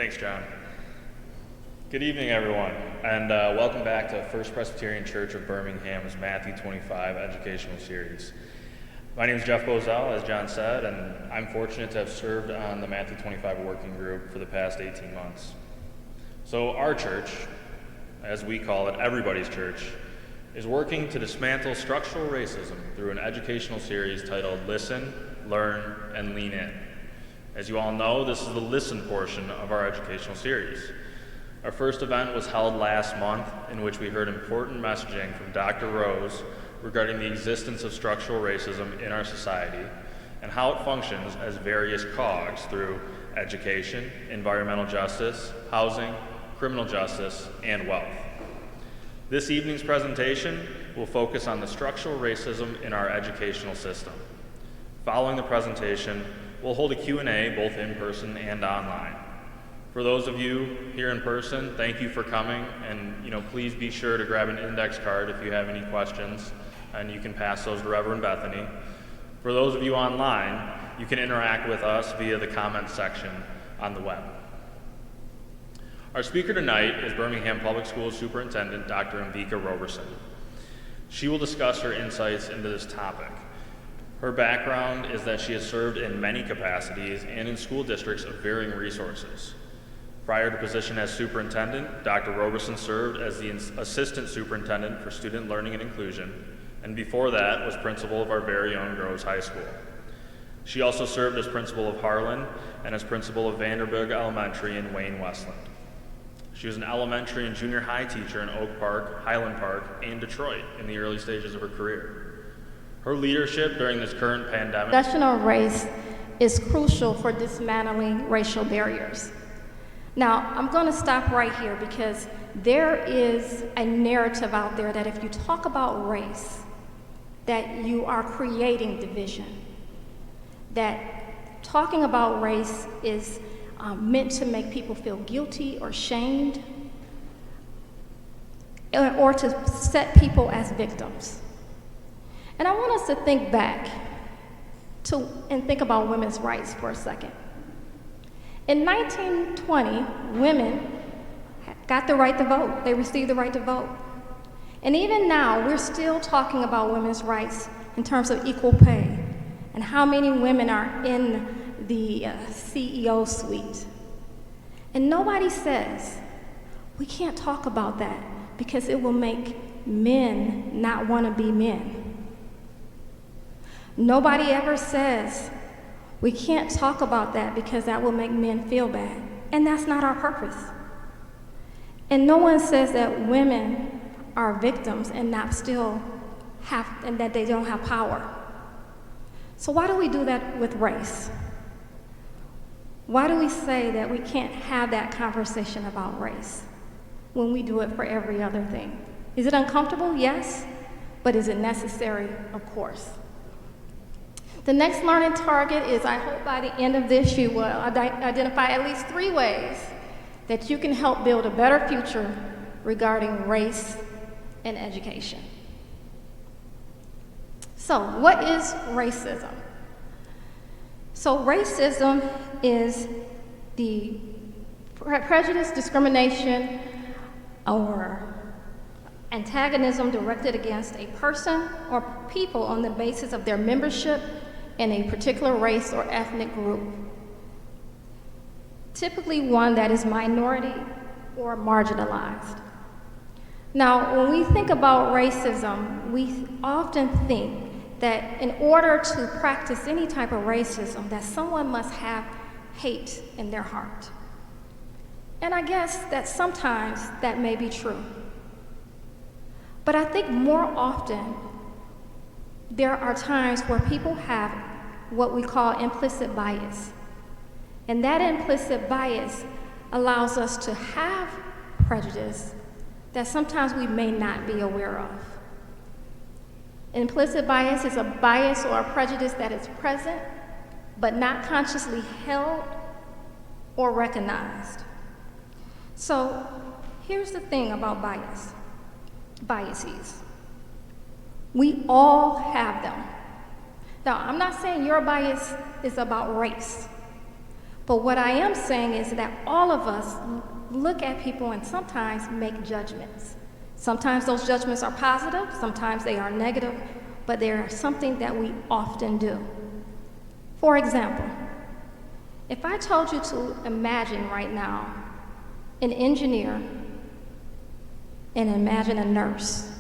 Thanks, John. Good evening, everyone, and welcome back to First Presbyterian Church of Birmingham's Matthew 25 educational series. My name is Jeff Bozell, as John said, and I'm fortunate to have served on the Matthew 25 working group for the past 18 months. So our church, as we call it, everybody's church, is working to dismantle structural racism through an educational series titled Listen, Learn, and Lean In. As you all know, this is the listen portion of our educational series. Our first event was held last month, in which we heard important messaging from Dr. Rose regarding the existence of structural racism in our society and how it functions as various cogs through education, environmental justice, housing, criminal justice, and wealth. This evening's presentation will focus on the structural racism in our educational system. Following the presentation, we'll hold a Q&A both in person and online. For those of you here in person, thank you for coming, and please be sure to grab an index card if you have any questions, and you can pass those to Reverend Bethany. For those of you online, you can interact with us via the comments section on the web. Our speaker tonight is Birmingham Public Schools Superintendent Dr. Embekka Roberson. She will discuss her insights into this topic. Her background is that she has served in many capacities and in school districts of varying resources. Prior to position as superintendent, Dr. Roberson served as the assistant superintendent for student learning and inclusion, and before that was principal of our very own Groves High School. She also served as principal of Harlan and as principal of Vanderbilt Elementary in Wayne, Westland. She was an elementary and junior high teacher in Oak Park, Highland Park, and Detroit in the early stages of her career. Her leadership during this current pandemic. Discussion on race is crucial for dismantling racial barriers. Now, I'm going to stop right here because there is a narrative out there that if you talk about race, that you are creating division. That talking about race is meant to make people feel guilty or shamed, or to set people as victims. And I want us to think back and think about women's rights for a second. In 1920, women got the right to vote. They received the right to vote. And even now, we're still talking about women's rights in terms of equal pay and how many women are in the CEO suite. And nobody says, we can't talk about that because it will make men not want to be men. Nobody ever says, we can't talk about that because that will make men feel bad. And that's not our purpose. And no one says that women are victims and and that they don't have power. So why do we do that with race? Why do we say that we can't have that conversation about race when we do it for every other thing? Is it uncomfortable? Yes. But is it necessary? Of course. The next learning target is, I hope by the end of this you will identify at least 3 ways that you can help build a better future regarding race and education. So, what is racism? So, racism is the prejudice, discrimination, or antagonism directed against a person or people on the basis of their membership in a particular race or ethnic group, typically one that is minority or marginalized. Now, when we think about racism, we often think that in order to practice any type of racism, that someone must have hate in their heart. And I guess that sometimes that may be true. But I think more often, there are times where people have what we call implicit bias. And that implicit bias allows us to have prejudice that sometimes we may not be aware of. Implicit bias is a bias or a prejudice that is present, but not consciously held or recognized. So here's the thing about biases. We all have them. Now, I'm not saying your bias is about race, But what I am saying is that all of us look at people and sometimes make judgments. Sometimes those judgments are positive, sometimes they are negative, but they are something that we often do. For example, if I told you to imagine right now an engineer and imagine a nurse,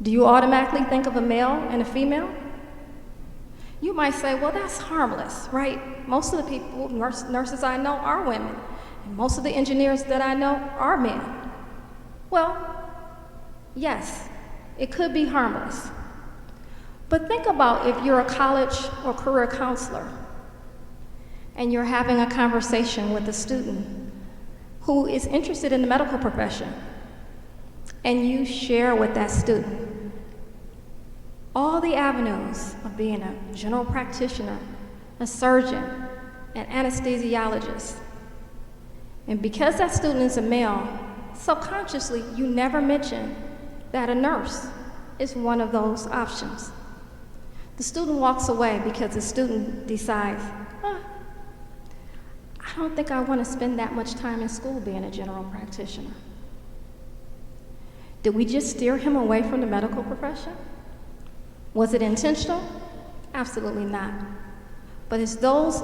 do you automatically think of a male and a female? You might say, well, that's harmless, right? Most of the people, nurses I know are women, and most of the engineers that I know are men. Well, yes, it could be harmless. But think about if you're a college or career counselor and you're having a conversation with a student who is interested in the medical profession, and you share with that student all the avenues of being a general practitioner, a surgeon, an anesthesiologist. And because that student is a male, subconsciously you never mention that a nurse is one of those options. The student walks away because the student decides, I don't think I want to spend that much time in school being a general practitioner. Did we just steer him away from the medical profession? Was it intentional? Absolutely not. But it's those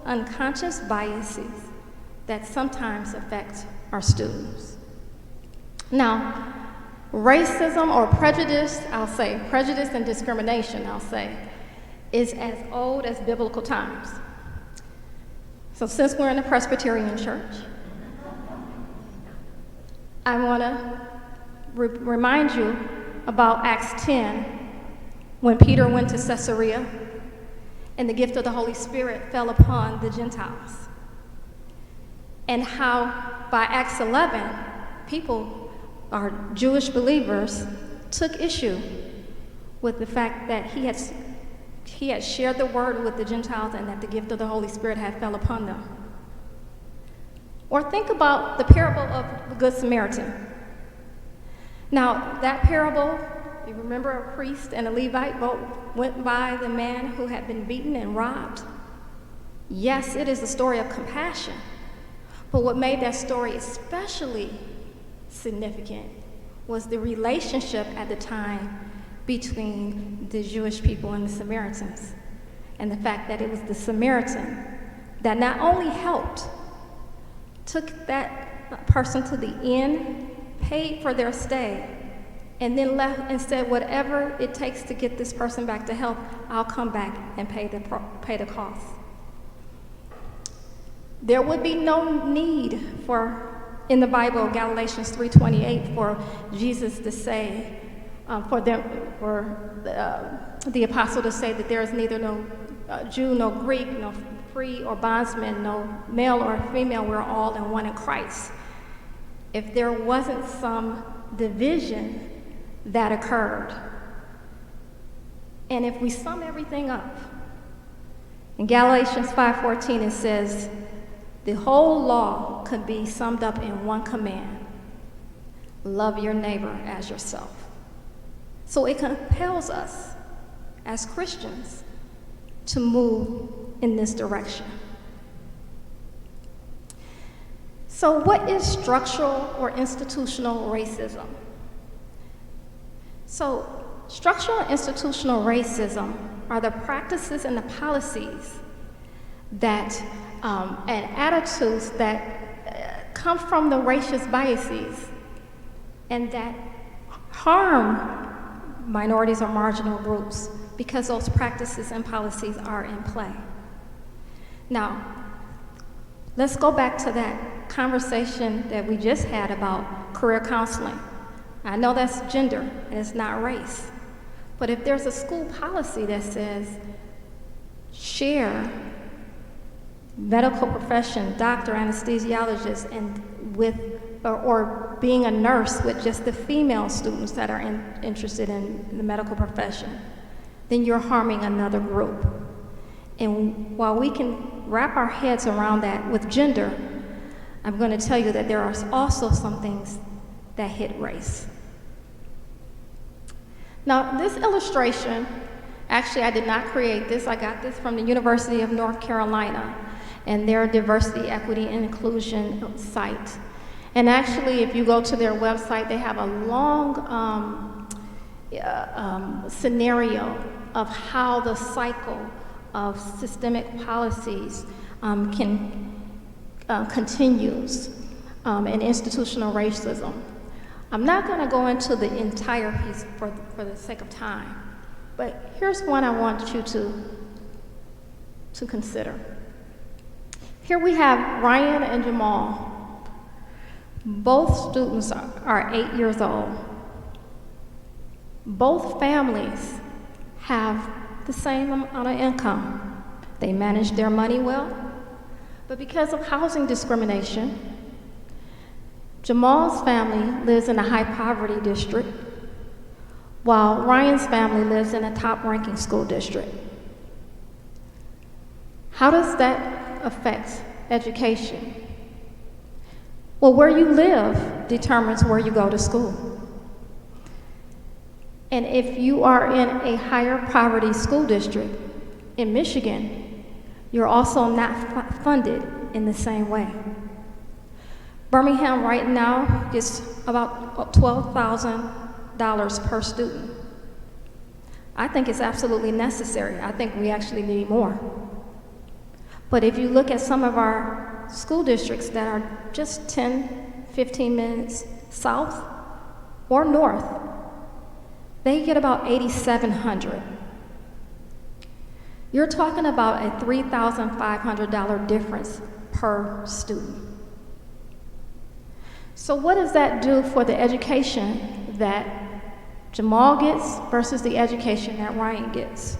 unconscious biases that sometimes affect our students. Now, racism or prejudice, I'll say, prejudice and discrimination, I'll say, is as old as biblical times. So since we're in a Presbyterian church, I want to remind you about Acts 10, when Peter went to Caesarea and the gift of the Holy Spirit fell upon the Gentiles. And how by Acts 11, people, or Jewish believers, took issue with the fact that he had shared the word with the Gentiles and that the gift of the Holy Spirit had fell upon them. Or think about the parable of the Good Samaritan. Now, that parable, you remember a priest and a Levite both went by the man who had been beaten and robbed? Yes, it is a story of compassion. But what made that story especially significant was the relationship at the time between the Jewish people and the Samaritans. And the fact that it was the Samaritan that not only helped, took that person to the inn, paid for their stay, and then left and said, whatever it takes to get this person back to health, I'll come back and pay the cost. There would be no need for, in the Bible, Galatians 3:28, for Jesus to say, for the apostle to say that there is neither no Jew, no Greek, no free or bondsman, no male or female, we're all in one in Christ. If there wasn't some division that occurred, and if we sum everything up, in Galatians 5:14 it says, the whole law could be summed up in one command: love your neighbor as yourself. So it compels us as Christians to move in this direction. So what is structural or institutional racism? So structural and institutional racism are the practices and the policies that and attitudes that come from the racist biases and that harm minorities or marginal groups because those practices and policies are in play. Now, let's go back to that conversation that we just had about career counseling. I know that's gender and it's not race, but if there's a school policy that says share medical profession, doctor, anesthesiologist, and with or being a nurse with just the female students that are interested in the medical profession, then you're harming another group. And while we can wrap our heads around that with gender, I'm going to tell you that there are also some things that hit race. Now, this illustration, actually I did not create this, I got this from the University of North Carolina. and their diversity, equity, and inclusion site. And actually, if you go to their website, they have a long scenario of how the cycle of systemic policies continues in institutional racism. I'm not going to go into the entire piece for the sake of time, but here's one I want you to consider. Here we have Ryan and Jamal. Both students are 8 years old. Both families have the same amount of income. They manage their money well, but because of housing discrimination, Jamal's family lives in a high poverty district, while Ryan's family lives in a top-ranking school district. How does that affect education? Well, where you live determines where you go to school. And if you are in a higher poverty school district in Michigan, you're also not funded in the same way. Birmingham right now gets about $12,000 per student. I think it's absolutely necessary. I think we actually need more. But if you look at some of our school districts that are just 10, 15 minutes south or north, they get about $8,700. You're talking about a $3,500 difference per student. So what does that do for the education that Jamal gets versus the education that Ryan gets?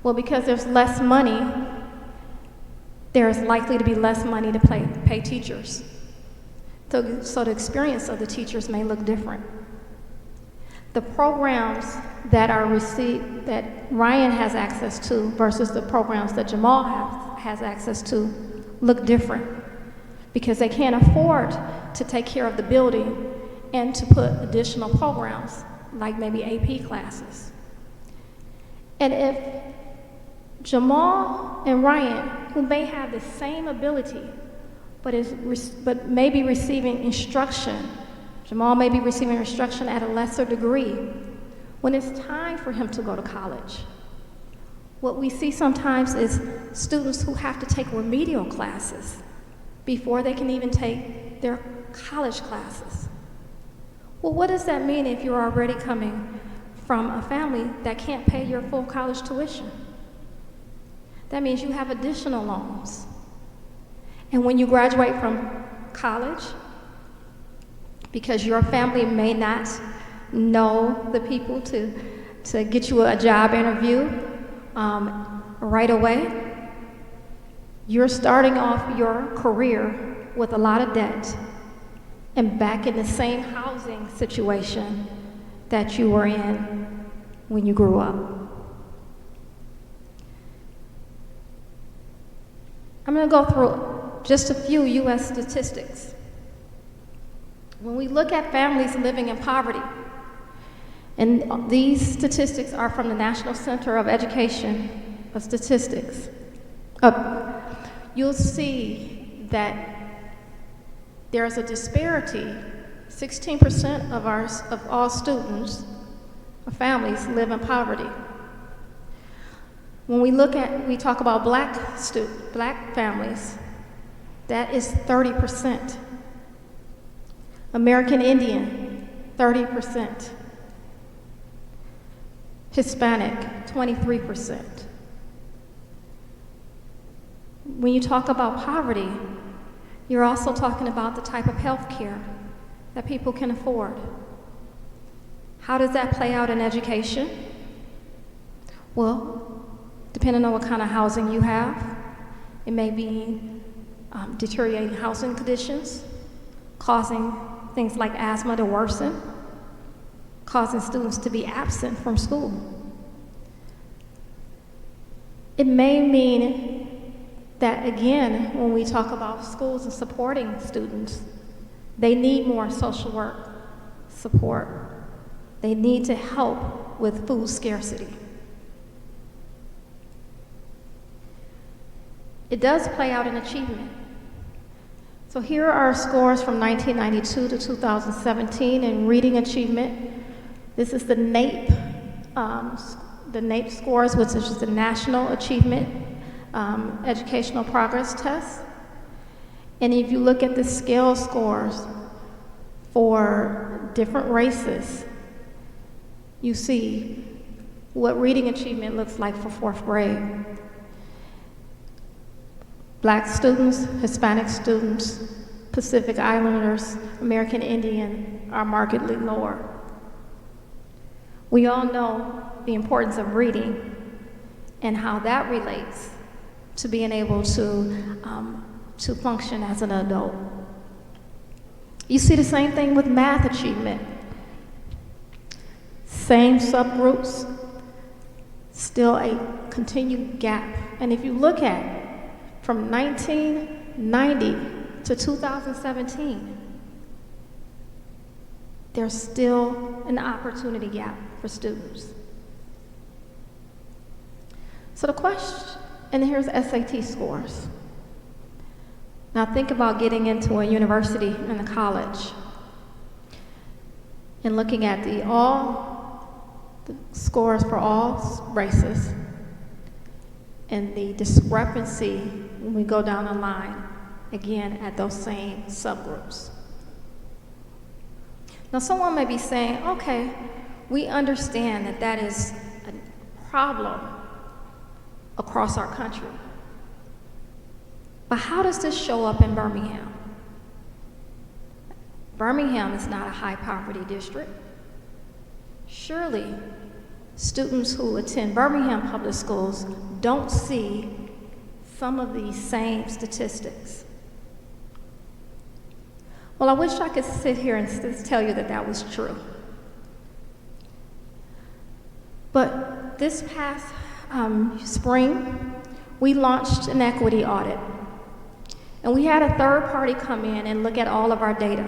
Well, because there's less money, there's likely to be less money to pay teachers. So the experience of the teachers may look different. The programs that Ryan has access to versus the programs that Jamal has access to look different because they can't afford to take care of the building and to put additional programs like maybe AP classes. And if Jamal and Ryan, who may have the same ability, but may be receiving instruction, Jamal may be receiving instruction at a lesser degree, when it's time for him to go to college, what we see sometimes is students who have to take remedial classes before they can even take their college classes. Well, what does that mean if you're already coming from a family that can't pay your full college tuition? That means you have additional loans. And when you graduate from college, because your family may not know the people to get you a job interview right away, you're starting off your career with a lot of debt and back in the same housing situation that you were in when you grew up. I'm going to go through just a few U.S. statistics. When we look at families living in poverty, and these statistics are from the National Center of Education of Statistics, you'll see that there's a disparity. 16% of all students or families live in poverty. When we talk about black families, that is 30%. American Indian, 30%. Hispanic, 23%. When you talk about poverty, you're also talking about the type of health care that people can afford. How does that play out in education? Well, depending on what kind of housing you have, it may be deteriorating housing conditions, causing things like asthma to worsen, causing students to be absent from school. It may mean that, again, when we talk about schools and supporting students, they need more social work support. They need to help with food scarcity. it does play out in achievement. So here are scores from 1992 to 2017 in reading achievement. This is the NAPE scores, which is the National Achievement Educational Progress Test. And if you look at the scale scores for different races, you see what reading achievement looks like for 4th grade. Black students, Hispanic students, Pacific Islanders, American Indian are markedly lower. We all know the importance of reading and how that relates to being able to function as an adult. You see the same thing with math achievement. Same subgroups, still a continued gap. And if you look at from 1990 to 2017, there's still an opportunity gap for students. So the question, and here's SAT scores. Now think about getting into a university and a college and looking at the scores for all races and the discrepancy when we go down the line, again, at those same subgroups. Now someone may be saying, okay, we understand that that is a problem across our country. But how does this show up in Birmingham? Birmingham is not a high poverty district. Surely, students who attend Birmingham public schools don't see some of these same statistics. Well, I wish I could sit here and tell you that that was true. But this past spring, we launched an equity audit. And we had a third party come in and look at all of our data.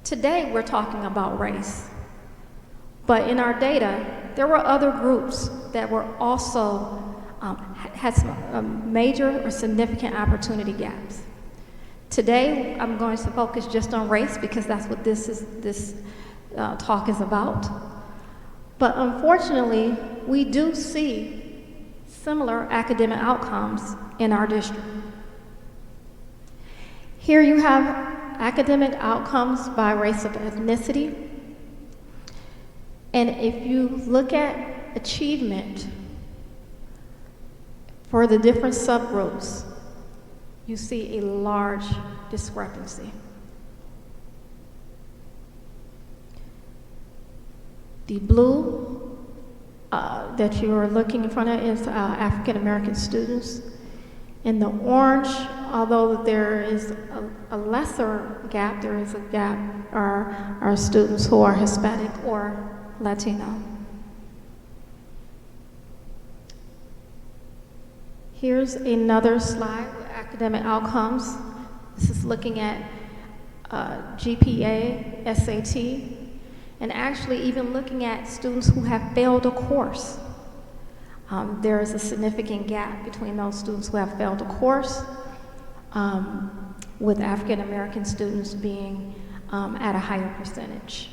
Today, we're talking about race. But in our data, there were other groups that were also had some major or significant opportunity gaps. Today, I'm going to focus just on race because that's what this talk is about. But unfortunately, we do see similar academic outcomes in our district. Here you have academic outcomes by race of ethnicity. And if you look at achievement for the different subgroups, you see a large discrepancy. The blue that you are looking in front of is African American students. And the orange, although there is a lesser gap, there is a gap, are students who are Hispanic or Latino. Here's another slide with academic outcomes. This is looking at GPA, SAT, and actually even looking at students who have failed a course. There is a significant gap between those students who have failed a course, with African American students being at a higher percentage.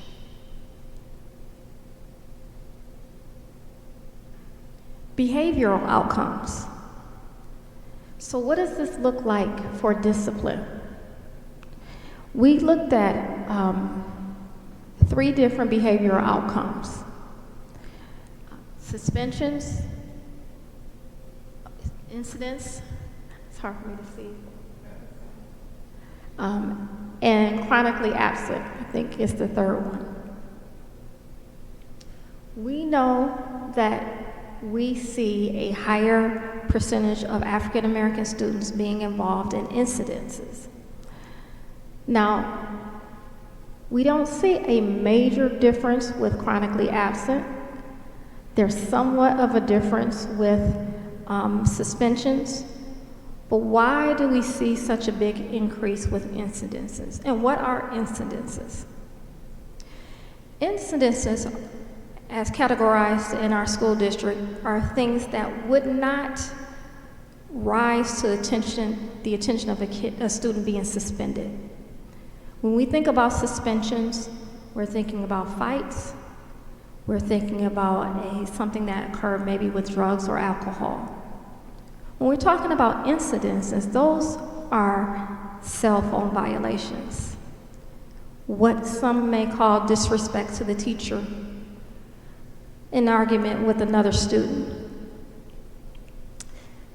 Behavioral outcomes. So what does this look like for discipline? We looked at 3 different behavioral outcomes. Suspensions, incidents, it's hard for me to see, and chronically absent, I think is the third one. We know that we see a higher percentage of African American students being involved in incidences. Now, we don't see a major difference with chronically absent. There's somewhat of a difference with suspensions, but why do we see such a big increase with incidences? And what are incidences? Incidences, as categorized in our school district, are things that would not rise to the attention of a student being suspended. When we think about suspensions, we're thinking about fights, we're thinking about something that occurred maybe with drugs or alcohol. When we're talking about incidences, those are cell phone violations, what some may call disrespect to the teacher, an argument with another student.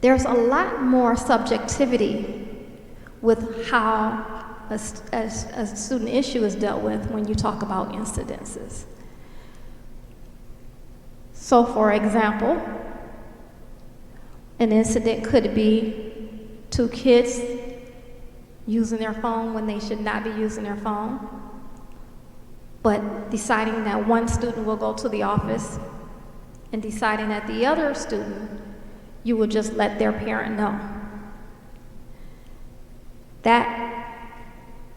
There's a lot more subjectivity with how a student issue is dealt with when you talk about incidences. So, for example, an incident could be 2 kids using their phone when they should not be using their phone, but deciding that one student will go to the office and deciding that the other student, you will just let their parent know. That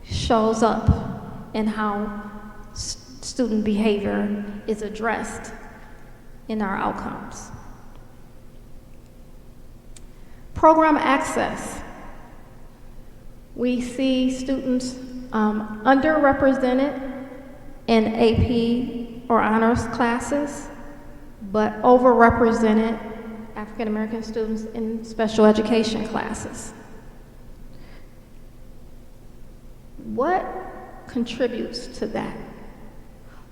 shows up in how student behavior is addressed in our outcomes. Program access. We see students underrepresented in AP or honors classes, but overrepresented African American students in special education classes. What contributes to that?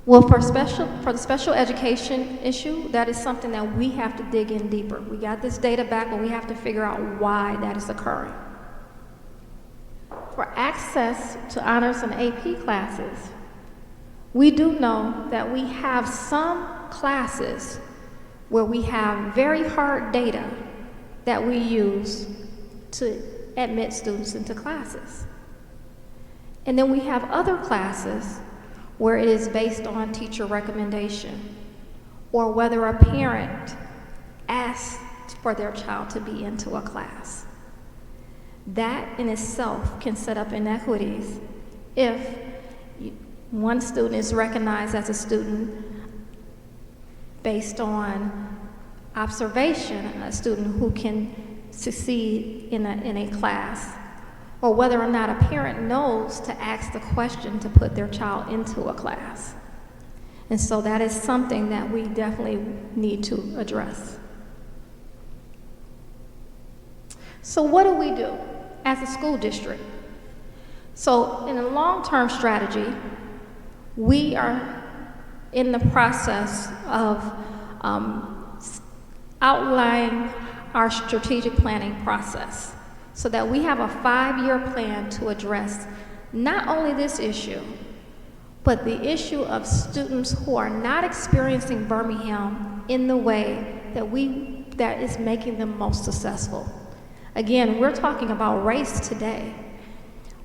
Well, for the special education issue, that is something that we have to dig in deeper. We got this data back, but we have to figure out why that is occurring. For access to honors and AP classes, we do know that we have some classes where we have very hard data that we use to admit students into classes. And then we have other classes where it is based on teacher recommendation or whether a parent asked for their child to be into a class. That in itself can set up inequities if one student is recognized as a student based on observation, a student who can succeed in a class, or whether or not a parent knows to ask the question to put their child into a class. And so that is something that we definitely need to address. So what do we do as a school district? So in a long-term strategy, we are in the process of outlining our strategic planning process so that we have a 5-year plan to address not only this issue, but the issue of students who are not experiencing Birmingham in the way that is making them most successful. Again, we're talking about race today,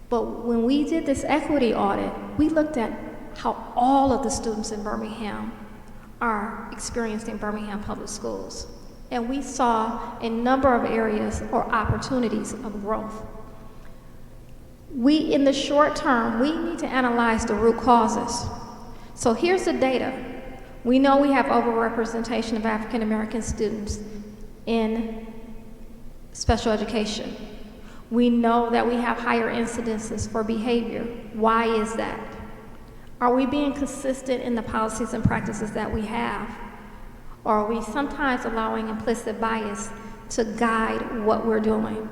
but when we did this equity audit, we looked at how all of the students in Birmingham are experiencing Birmingham Public Schools. And we saw a number of areas or opportunities of growth. In the short term, we need to analyze the root causes. So here's the data. We know we have overrepresentation of African American students in special education. We know that we have higher incidences for behavior. Why is that? Are we being consistent in the policies and practices that we have? Or are we sometimes allowing implicit bias to guide what we're doing?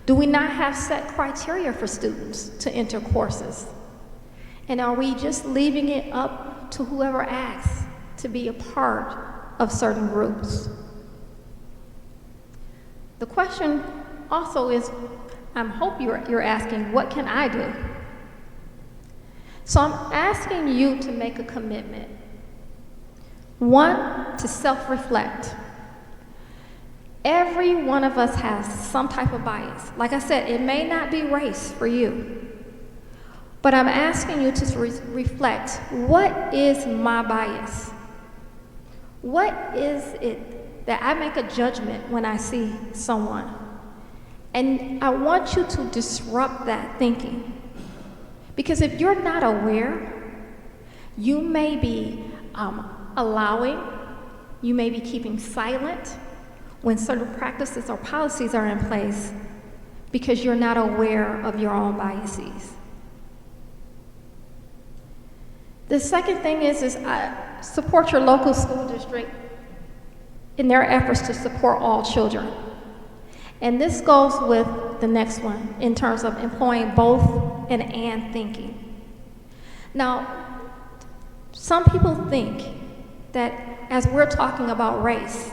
Do we not have set criteria for students to enter courses? And are we just leaving it up to whoever asks to be a part of certain groups? The question also is, I hope you're asking, what can I do? So I'm asking you to make a commitment. One, to self-reflect. Every one of us has some type of bias. Like I said, it may not be race for you, but I'm asking you to reflect, what is my bias? What is it that I make a judgment when I see someone? And I want you to disrupt that thinking. Because if you're not aware, you may be allowing, you may be keeping silent, when certain practices or policies are in place because you're not aware of your own biases. The second thing is support your local school district in their efforts to support all children. And this goes with the next one in terms of employing both and thinking. Now, some people think that as we're talking about race,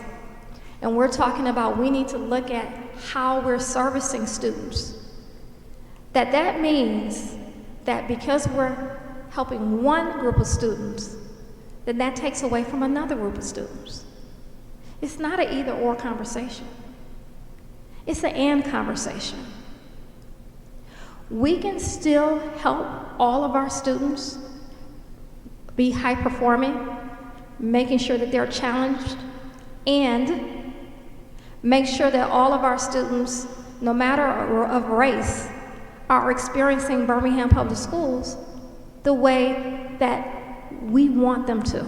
and we're talking about we need to look at how we're servicing students, that means that because we're helping one group of students, then that takes away from another group of students. It's not an either-or conversation. It's an and conversation. We can still help all of our students be high-performing, making sure that they're challenged, and make sure that all of our students, no matter of race, are experiencing Birmingham Public Schools the way that we want them to.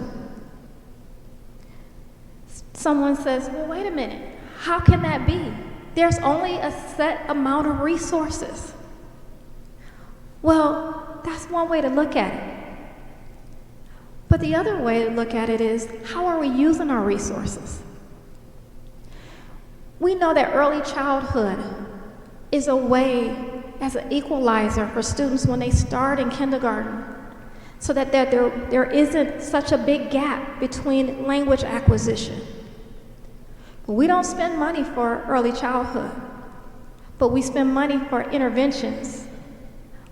Someone says, well, wait a minute, how can that be? There's only a set amount of resources. Well, that's one way to look at it. But the other way to look at it is, how are we using our resources? We know that early childhood is a way as an equalizer for students when they start in kindergarten, so that there isn't such a big gap between language acquisition. We don't spend money for early childhood, but we spend money for interventions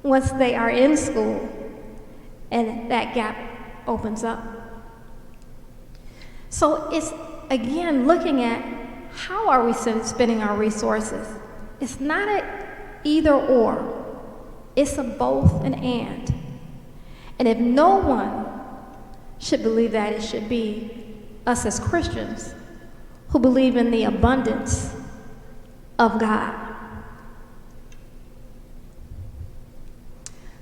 once they are in school and that gap opens up. So it's, again, looking at how are we spending our resources. It's not an either or, it's a both and and. And if no one should believe that, it should be us as Christians who believe in the abundance of God.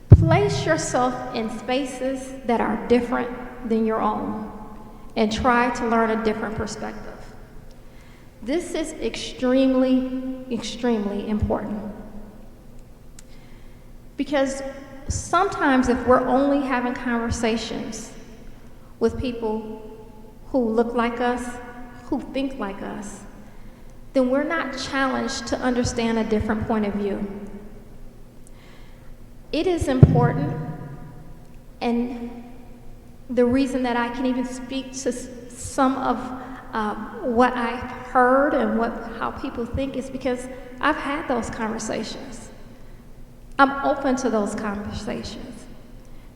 Place yourself in spaces that are different than your own and try to learn a different perspective. This is extremely, extremely important. Because sometimes if we're only having conversations with people who look like us, who think like us, then we're not challenged to understand a different point of view. It is important, and the reason that I can even speak to some of what I've heard and how people think is because I've had those conversations. I'm open to those conversations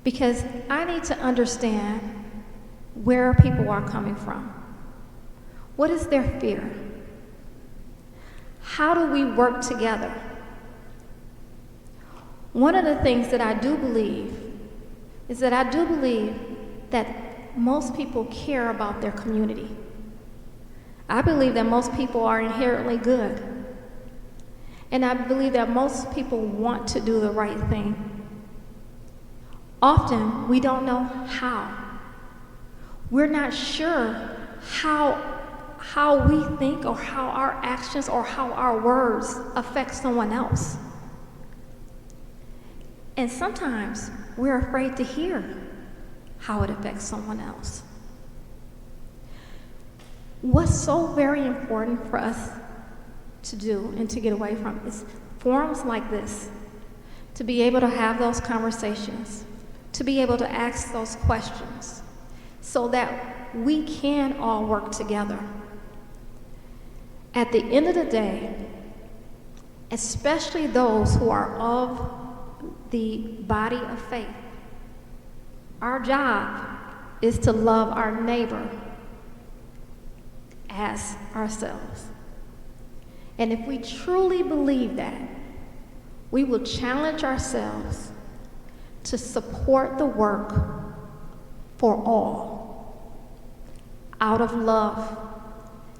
because I need to understand where people are coming from. What is their fear? How do we work together? One of the things that I do believe is that I do believe that most people care about their community. I believe that most people are inherently good. And I believe that most people want to do the right thing. Often, we don't know how. We're not sure how we think or how our actions or how our words affect someone else. And sometimes we're afraid to hear how it affects someone else. What's so very important for us to do and to get away from is forums like this, to be able to have those conversations, to be able to ask those questions, so that we can all work together. At the end of the day, especially those who are of the body of faith, our job is to love our neighbor as ourselves. And if we truly believe that, we will challenge ourselves to support the work for all, out of love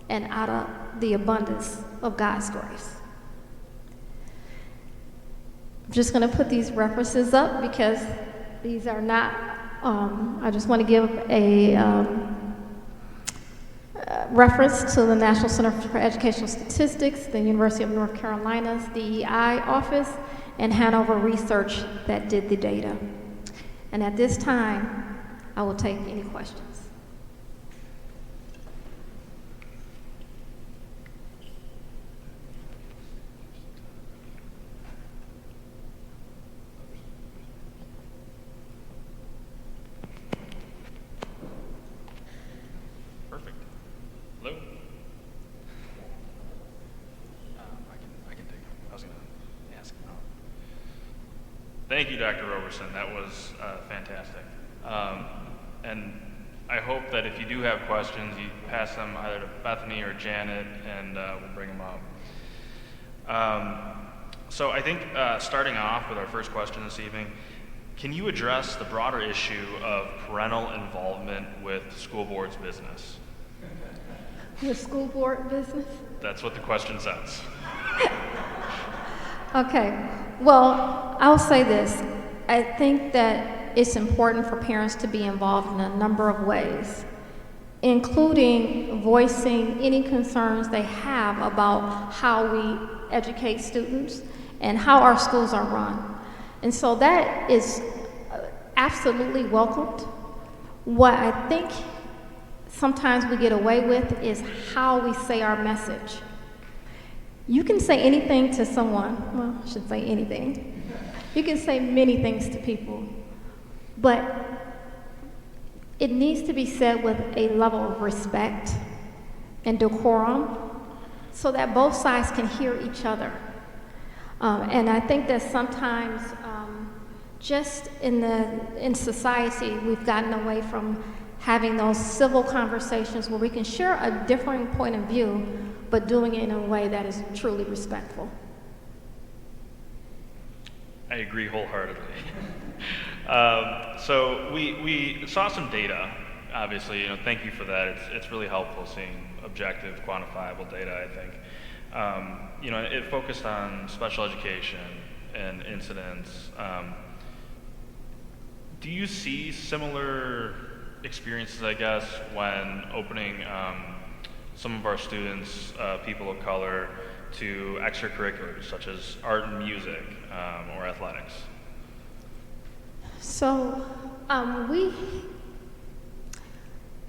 and out of the abundance of God's grace. I'm just going to put these references up because these are not, I just want to give a reference to the National Center for Educational Statistics, the University of North Carolina's DEI office, and Hanover Research that did the data. And at this time, I will take any questions. Perfect. Hello? I can take it. I was going to ask. Thank you, Dr. Roberson. That was fantastic. And I hope that if you do have questions, you pass them either to Bethany or Janet, and we'll bring them up. So I think starting off with our first question this evening, can you address the broader issue of parental involvement with school board's business? The school board business? That's what the question says. Okay, well, I'll say this. I think that it's important for parents to be involved in a number of ways, including voicing any concerns they have about how we educate students and how our schools are run. And so that is absolutely welcomed. What I think sometimes we get away with is how we say our message. You can say anything to someone, well, I shouldn't say anything. You can say many things to people, but it needs to be said with a level of respect and decorum so that both sides can hear each other. And I think that sometimes just in society, we've gotten away from having those civil conversations where we can share a differing point of view, but doing it in a way that is truly respectful. I agree wholeheartedly. So we saw some data, obviously, thank you for that. It's really helpful seeing objective, quantifiable data, I think. It focused on special education and incidents. Do you see similar experiences, I guess, when opening some of our students, people of color, to extracurriculars such as art and music or athletics? So I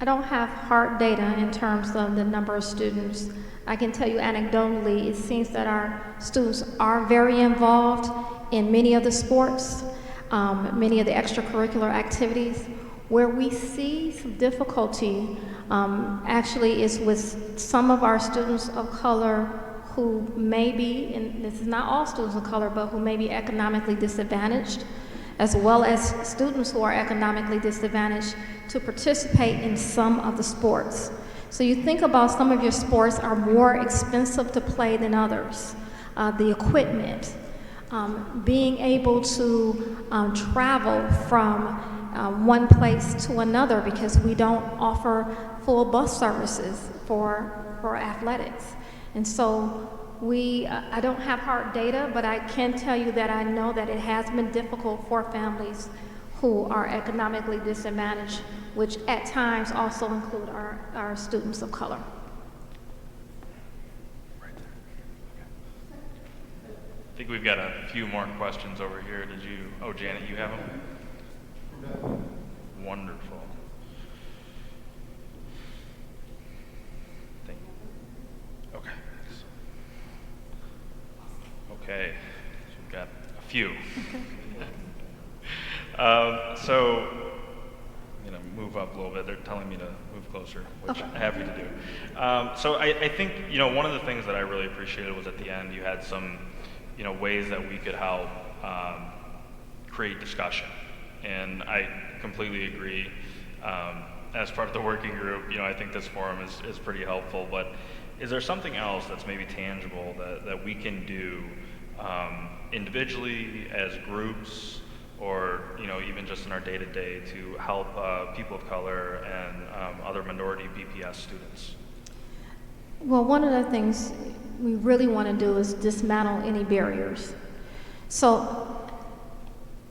don't have hard data in terms of the number of students. I can tell you anecdotally, it seems that our students are very involved in many of the sports, many of the extracurricular activities. Where we see some difficulty actually is with some of our students of color who may be, and this is not all students of color, but who may be economically disadvantaged, as well as students who are economically disadvantaged to participate in some of the sports. So you think about some of your sports are more expensive to play than others. The equipment, being able to travel from one place to another because we don't offer full bus services for athletics. And so I don't have hard data, but I can tell you that I know that it has been difficult for families who are economically disadvantaged, which at times also include our students of color. Right there. Okay. I think we've got a few more questions over here. Janet, you have them? Wonderful. Thank you. Okay. Okay, so we've got a few. So I'm going to move up a little bit. They're telling me to move closer, which I'm happy to do. So I think, one of the things that I really appreciated was at the end you had some, ways that we could help create discussion. And I completely agree. As part of the working group, I think this forum is pretty helpful, but is there something else that's maybe tangible that we can do individually, as groups, or even just in our day-to-day to help people of color and other minority BPS students? Well, one of the things we really want to do is dismantle any barriers. So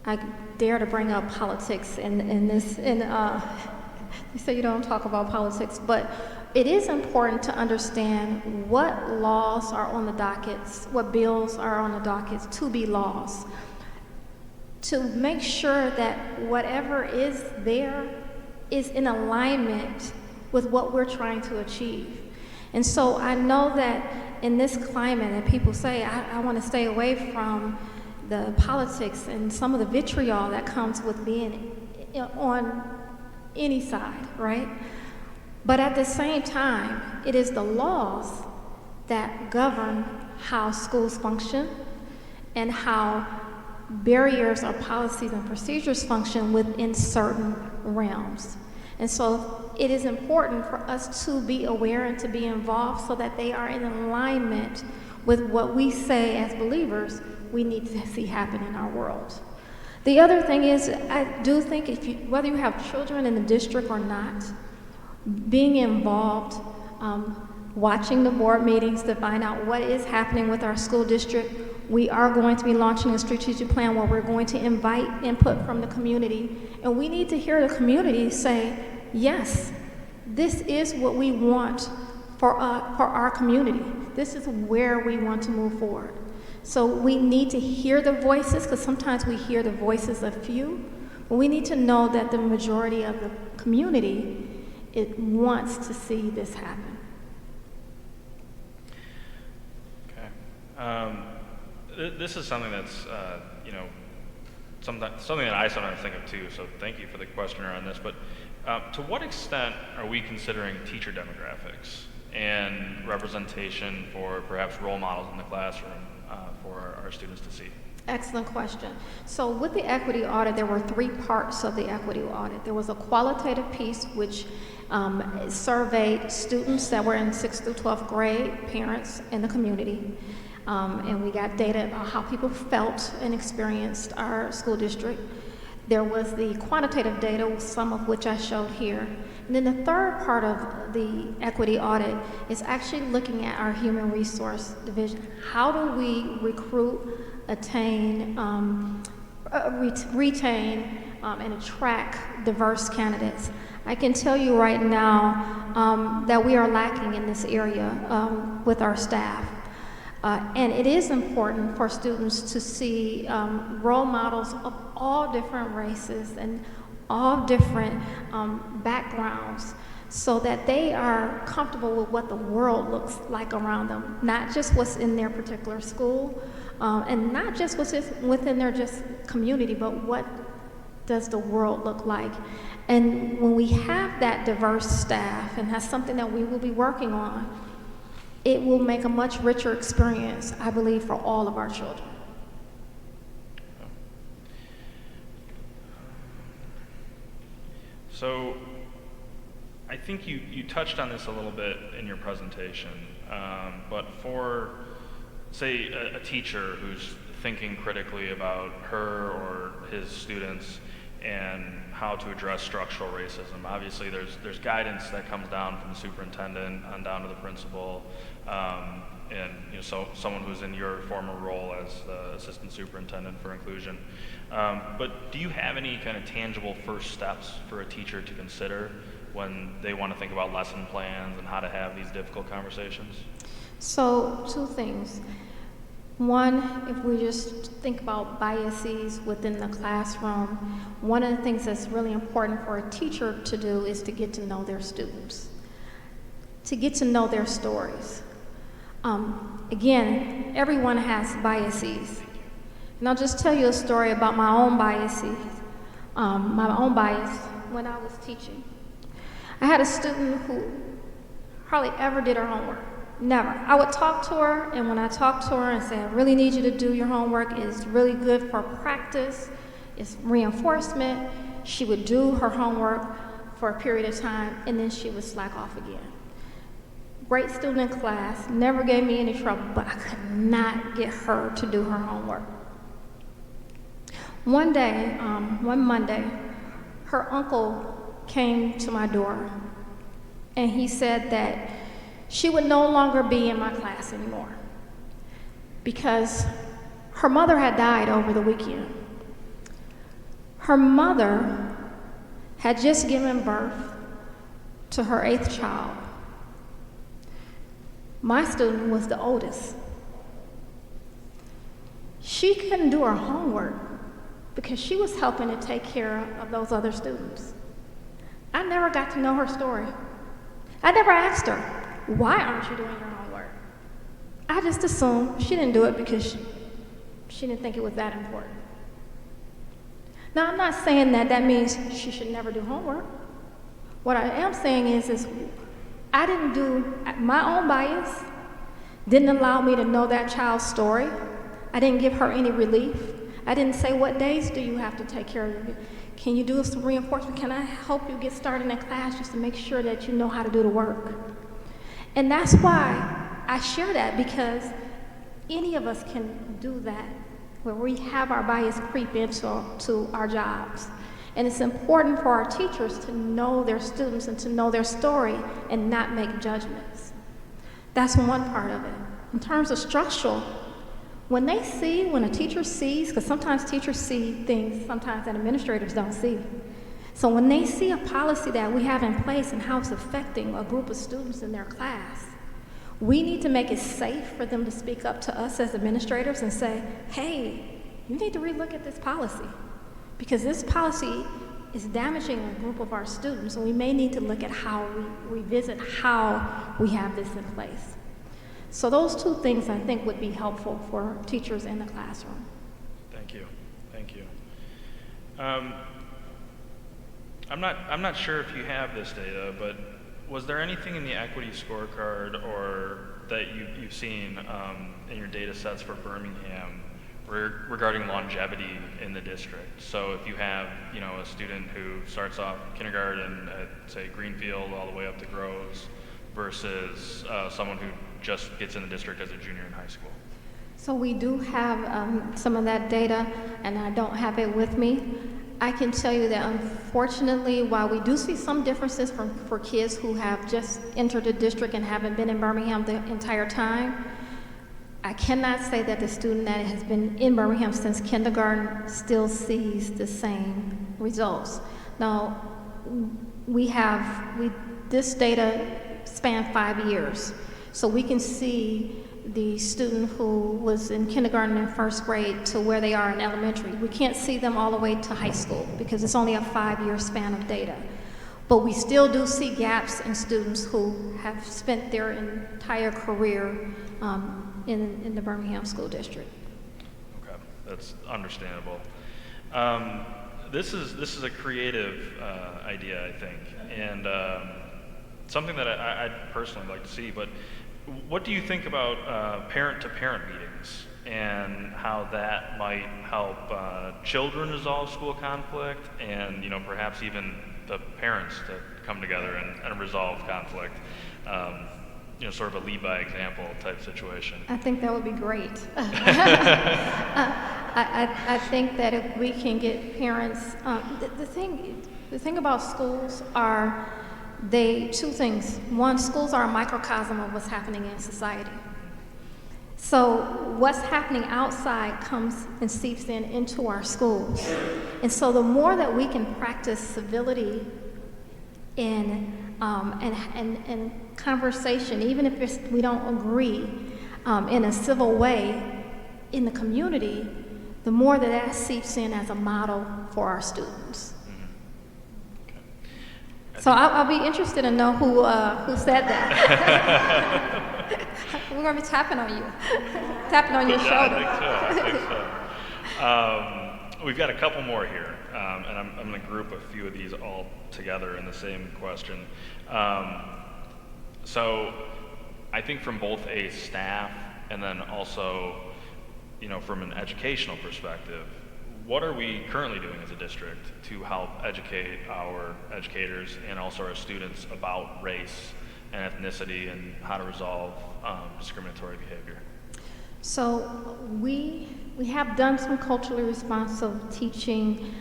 I dare to bring up politics in this, you say you don't talk about politics, but it is important to understand what laws are on the dockets, what bills are on the dockets to be laws, to make sure that whatever is there is in alignment with what we're trying to achieve. And so I know that in this climate that people say, I want to stay away from the politics and some of the vitriol that comes with being on any side, right? But at the same time, it is the laws that govern how schools function and how barriers or policies and procedures function within certain realms. And so it is important for us to be aware and to be involved so that they are in alignment with what we say as believers we need to see happen in our world. The other thing is, I do think whether you have children in the district or not, being involved, watching the board meetings to find out what is happening with our school district. We are going to be launching a strategic plan where we're going to invite input from the community, and we need to hear the community say, yes, this is what we want for our community. This is where we want to move forward. So we need to hear the voices, because sometimes we hear the voices of few, but we need to know that the majority of the community wants to see this happen. Okay. This is something that's, something that I sometimes think of too, so thank you for the question around this, but to what extent are we considering teacher demographics and representation for perhaps role models in the classroom for our students to see? Excellent question. So with the equity audit, there were 3 parts of the equity audit. There was a qualitative piece which surveyed students that were in 6th through 12th grade, parents, and the community. And we got data about how people felt and experienced our school district. There was the quantitative data, some of which I showed here. And then the third part of the equity audit is actually looking at our human resource division. How do we recruit, attain, retain, and attract diverse candidates? I can tell you right now that we are lacking in this area with our staff. And it is important for students to see role models of all different races and all different backgrounds, so that they are comfortable with what the world looks like around them, not just what's in their particular school, and not just what's within their just community, but what does the world look like. And when we have that diverse staff, and that's something that we will be working on, it will make a much richer experience, I believe, for all of our children. So I think you touched on this a little bit in your presentation, but for, say, a teacher who's thinking critically about her or his students and how to address structural racism. Obviously, there's guidance that comes down from the superintendent on down to the principal, and so someone who's in your former role as the assistant superintendent for inclusion. But do you have any kind of tangible first steps for a teacher to consider when they want to think about lesson plans and how to have these difficult conversations? So 2 things. One, if we just think about biases within the classroom, one of the things that's really important for a teacher to do is to get to know their students, to get to know their stories. Again, everyone has biases. And I'll just tell you a story about my own biases, my own bias when I was teaching. I had a student who hardly ever did her homework. Never. I would talk to her, and when I talked to her and say, I really need you to do your homework, it's really good for practice, it's reinforcement, she would do her homework for a period of time, and then she would slack off again. Great student in class, never gave me any trouble, but I could not get her to do her homework. One day, one Monday, her uncle came to my door, and he said that she would no longer be in my class anymore because her mother had died over the weekend. Her mother had just given birth to her 8th child, My student was the oldest. She couldn't do her homework because she was helping to take care of those other students. I never got to know her story. I never asked her, why aren't you doing your homework? I just assumed she didn't do it because she didn't think it was that important. Now, I'm not saying that means she should never do homework. What I am saying is I didn't do, my own bias didn't allow me to know that child's story. I didn't give her any relief. I didn't say, what days do you have to take care of you? Can you do some reinforcement? Can I help you get started in class just to make sure that you know how to do the work? And that's why I share that, because any of us can do that, where we have our bias creep into our jobs. And it's important for our teachers to know their students and to know their story and not make judgments. That's one part of it. In terms of structural, when a teacher sees, because sometimes teachers see things sometimes that administrators don't see. So when they see a policy that we have in place and how it's affecting a group of students in their class, we need to make it safe for them to speak up to us as administrators and say, hey, you need to relook at this policy, because this policy is damaging a group of our students, and we may need to look at how we revisit how we have this in place. So those two things I think would be helpful for teachers in the classroom. Thank you. Thank you. I'm not sure if you have this data, but was there anything in the equity scorecard or that you've seen in your data sets for Birmingham regarding longevity in the district? So if you have, a student who starts off kindergarten at, say, Greenfield all the way up to Groves versus someone who just gets in the district as a junior in high school. So we do have some of that data, and I don't have it with me. I can tell you that unfortunately, while we do see some differences for kids who have just entered the district and haven't been in Birmingham the entire time, I cannot say that the student that has been in Birmingham since kindergarten still sees the same results. Now, this data spanned 5 years. So we can see the student who was in kindergarten and first grade to where they are in elementary. We can't see them all the way to high school because it's only a 5-year span of data. But we still do see gaps in students who have spent their entire career in the Birmingham School District. Okay, that's understandable. This is a creative idea, I think, and something that I'd personally like to see. But what do you think about parent-to-parent meetings and how that might help children resolve school conflict, and perhaps even the parents to come together and resolve conflict? Sort of a lead by example type situation. I think that would be great. I think that if we can get parents, the thing about schools are two things. One, schools are a microcosm of what's happening in society. So what's happening outside comes and seeps into our schools. And so the more that we can practice civility and conversation, even if we don't agree, in a civil way in the community, the more that seeps in as a model for our students. So I'll be interested to know who said that. We're going to be tapping on you, tapping on your shoulder. I think so. We've got a couple more here, and I'm going to group a few of these all together in the same question. So I think from both a staff and then also, from an educational perspective, what are we currently doing as a district to help educate our educators and also our students about race and ethnicity and how to resolve discriminatory behavior? So we have done some culturally responsive teaching.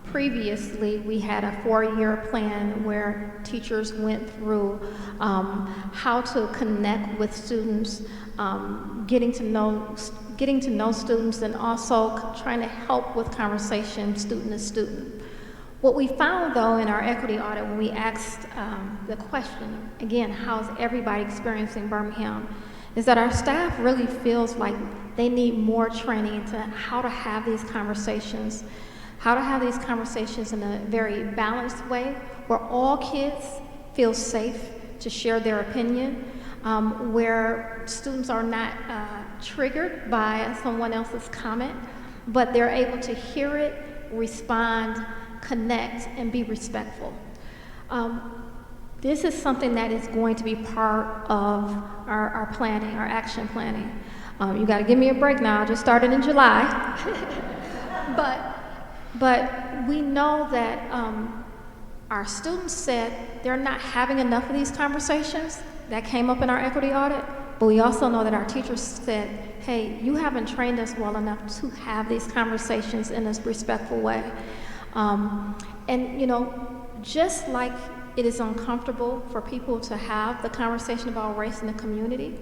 Previously, we had a 4-year plan where teachers went through how to connect with students, getting to know students, and also trying to help with conversation student to student. What we found, though, in our equity audit when we asked the question, again, how's everybody experiencing Birmingham, is that our staff really feels like they need more training into how to have these conversations, in a very balanced way where all kids feel safe to share their opinion, where students are not triggered by someone else's comment, but they're able to hear it, respond, connect, and be respectful. This is something that is going to be part of our planning, our action planning. You got to give me a break now. I just started in July. But we know that our students said they're not having enough of these conversations. That came up in our equity audit. But we also know that our teachers said, hey, you haven't trained us well enough to have these conversations in a respectful way. And, you know, just like it is uncomfortable for people to have the conversation about race in the community,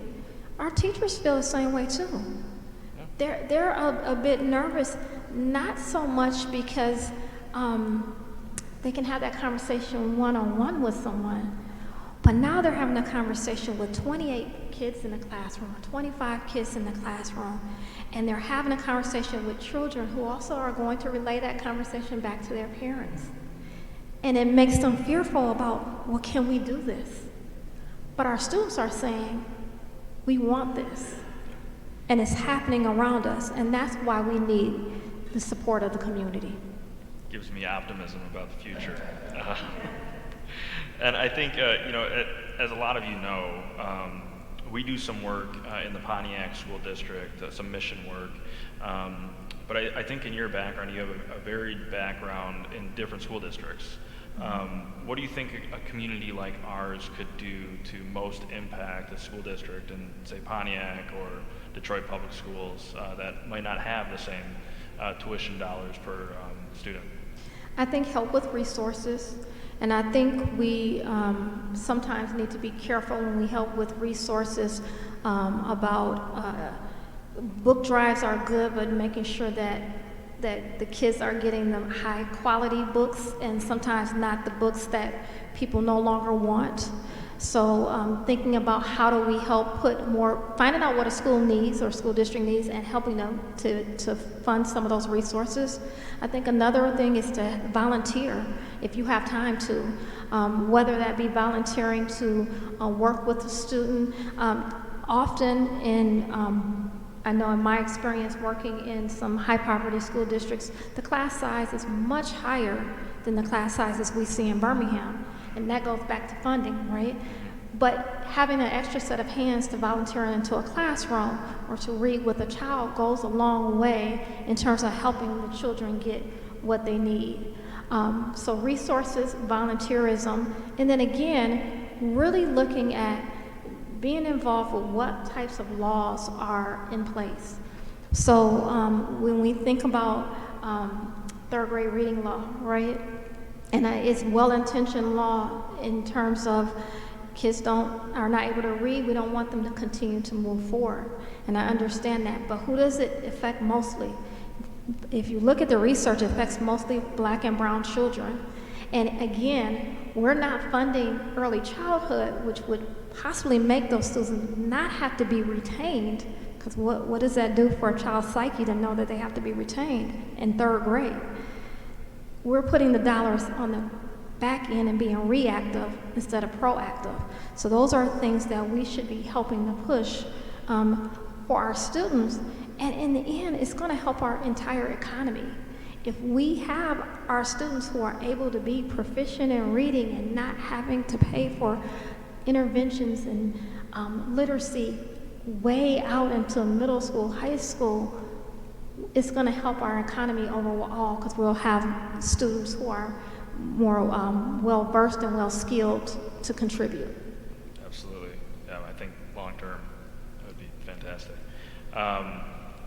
our teachers feel the same way too. They're a bit nervous, not so much because they can have that conversation one-on-one with someone, but now they're having a conversation with 28 kids in the classroom, or 25 kids in the classroom, and they're having a conversation with children who also are going to relay that conversation back to their parents. And it makes them fearful about, well, can we do this? But our students are saying, we want this. And it's happening around us, and that's why we need the support of the community. Gives me optimism about the future. And I think, you know, as a lot of you know, we do some work in the Pontiac School District, some mission work. But I think in your background, you have a varied background in different school districts. What do you think a community like ours could do to most impact a school district in, say, Pontiac or Detroit Public Schools that might not have the same tuition dollars per student? I think help with resources, and I think we sometimes need to be careful when we help with resources about book drives are good, but making sure that the kids are getting the high quality books and sometimes not the books that people no longer want. So thinking about how do we help put more, finding out what a school needs or school district needs and helping them to fund some of those resources. I think another thing is to volunteer if you have time to, whether that be volunteering to work with a student. Often I know in my experience working in some high poverty school districts, the class size is much higher than the class sizes we see in Birmingham. And that goes back to funding, right? But having an extra set of hands to volunteer into a classroom or to read with a child goes a long way in terms of helping the children get what they need. So resources, volunteerism, and then again, really looking at being involved with what types of laws are in place. So when we think about third grade reading law, right? And it's well-intentioned law in terms of kids are not able to read, we don't want them to continue to move forward. And I understand that, but who does it affect mostly? If you look at the research, it affects mostly Black and brown children. And again, we're not funding early childhood, which would possibly make those students not have to be retained, because what does that do for a child's psyche to know that they have to be retained in third grade? We're putting the dollars on the back end and being reactive instead of proactive. So those are things that we should be helping to push for our students. And in the end, it's going to help our entire economy. If we have our students who are able to be proficient in reading and not having to pay for interventions and literacy way out into middle school, high school, it's going to help our economy overall because we'll have students who are more well-versed and well-skilled to contribute. Absolutely. Yeah, I think long-term that would be fantastic.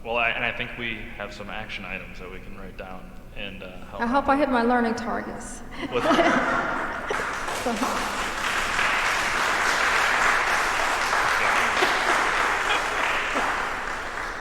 Well, I think we have some action items that we can write down and help. I hope I hit my learning targets. With